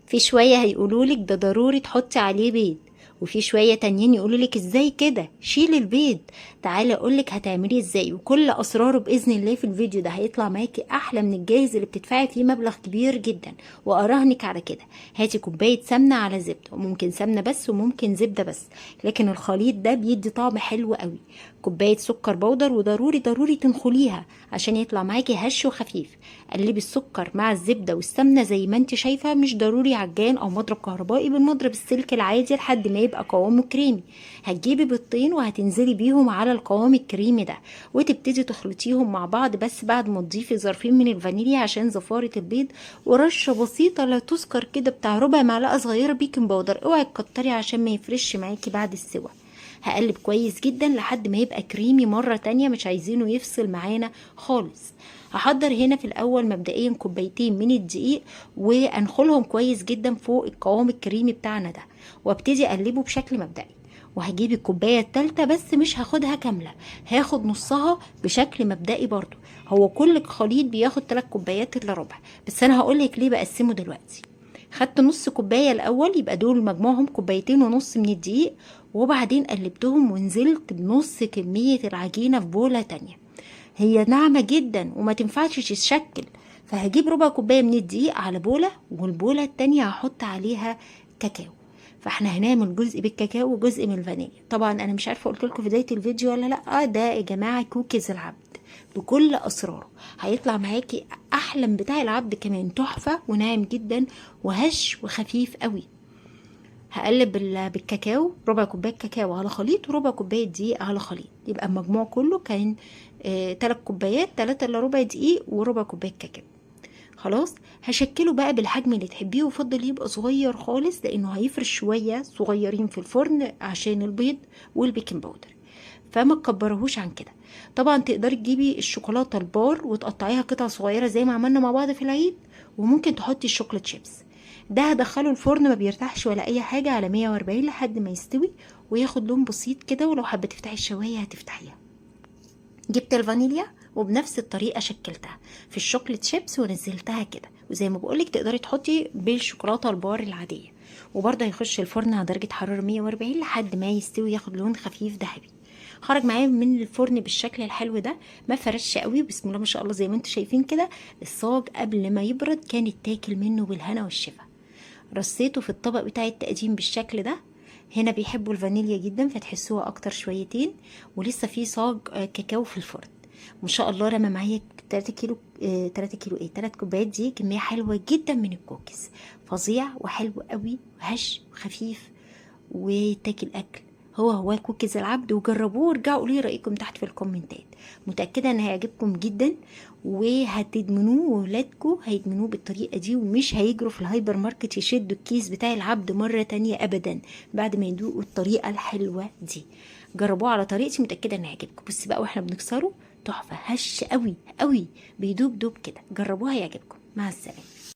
في شوية هيقولولك ده ضروري تحطي عليه بيض، وفي شوية تانيين يقولولك ازاي كده شيل البيض. تعالي اقولك هتعمليه ازاي وكل اسراره باذن الله في الفيديو ده. هيطلع معاكي احلى من الجاهز اللي بتدفعي فيه مبلغ كبير جدا، واراهنك على كده. هاتي كوباية سمنة على زبدة، وممكن سمنة بس وممكن زبدة بس، لكن الخليط ده بيدي طعم حلو قوي. كوباية سكر بودر، وضروري ضروري تنخليها عشان يطلع معاكي هش وخفيف. قلبي السكر مع الزبدة والسمنة زي ما انت شايفة، مش ضروري عجان او مضرب كهربائي، بالمضرب السلك العادي لحد ما يبقى قوامه كريمي. هتجيبي بيضتين وهتنزلي بيهم على القوام الكريمي ده، وتبتدي تخلطيهم مع بعض، بس بعد ما تضيفي ظرفين من الفانيليا عشان زفارة البيض، ورشة بسيطة لا تذكر كده بتاع ربع معلقة صغيرة بيكنج باودر. اوعي تكتري عشان ما يفرش معاكي بعد السوا. هقلب كويس جدا لحد ما يبقى كريمي مرة تانية، مش عايزينه يفصل معانا خالص. هحضر هنا في الاول مبدئيا كوبايتين من الدقيق، وانخلهم كويس جدا فوق القوام الكريمي بتاعنا ده، وابتدي اقلبه بشكل مبدئي. وهجيب الكوبايه التالتة، بس مش هاخدها كامله، هاخد نصها بشكل مبدئي برضو. هو كل خليط بياخد 3 كوبايات الا ربع، بس انا هقولك ليه بقسمه دلوقتي. خدت نص كوبايه الاول، يبقى دول مجموعهم كوبايتين ونص من الدقيق، وبعدين قلبتهم ونزلت بنص كميه العجينه في بوله تانية. هي ناعمة جدا وما تنفعش تتشكل، فهجيب ربع كوباية من الدقيق على بولة، والبولة التانية هحط عليها كاكاو. فاحنا هنعمل جزء بالكاكاو وجزء من الفانيليا. طبعا انا مش عارفه قلت لكم في بدايه الفيديو ولا لا، ده يا جماعه كوكيز العبد بكل اسراره. هيطلع معاكي احلى من بتاع العبد كمان، تحفه وناعم جدا وهش وخفيف قوي. هقلب بالكاكاو، ربع كوبايه كاكاو على خليط وربع كوبايه دقيق على خليط، يبقى المجموع كله كان 3 كوبايات، 3 الا ربع دقيق وربع كوبايه كاكاو. خلاص هشكله بقى بالحجم اللي تحبيه، وفضل يبقى صغير خالص لانه هيفرش شويه صغيرين في الفرن عشان البيض والبيكنج باودر، فما تكبرهوش عن كده. طبعا تقدري تجيبي الشوكولاته البار وتقطعيها قطع صغيره زي ما عملنا مع بعض في العيد، وممكن تحطي الشوكولاته شيبس. ده هدخله الفرن ما بيرتاحش ولا اي حاجه، على 140 لحد ما يستوي وياخد لون بسيط كده. ولو حابه تفتحي الشوايه هتفتحيها. جبت الفانيليا وبنفس الطريقه شكلتها في الشوكليت شيبس ونزلتها كده، وزي ما بقولك تقدري تحطي بالشوكولاته البار العاديه، وبرضه هيخش الفرن على درجه حراره 140 لحد ما يستوي ياخد لون خفيف ذهبي. خرج معايا من الفرن بالشكل الحلو ده، ما فرش قوي، بسم الله ما شاء الله زي ما انتم شايفين كده. الصاج قبل ما يبرد كان اتاكل منه بالهنا والشفا. رصيته في الطبق بتاع التقديم بالشكل ده. هنا بيحبوا الفانيليا جدا فتحسوها اكتر شويتين، ولسه في صاج كاكاو في الفرن. ما شاء الله رمى معايا 3 كيلو 3 كوبايات. دي كميه حلوه جدا من الكوكيز، فظيع وحلو قوي وهش وخفيف وتاكل اكل. هو كوكيز العبد، وجربوه وارجعوا قولوا لي رايكم تحت في الكومنتات. متاكده ان هيعجبكم جدا وهتدمنوه، وولادكم هيدمنوه بالطريقه دي، ومش هيجروا في الهايبر ماركت يشدوا الكيس بتاع العبد مره تانية ابدا بعد ما يدوقوا الطريقه الحلوه دي. جربوه على طريقتي، متاكده ان هيعجبكم. بصي بقى واحنا بنكسره تحفه، هش قوي قوي، بيدوب دوب كده. جربوها هيعجبكم. مع السلامه.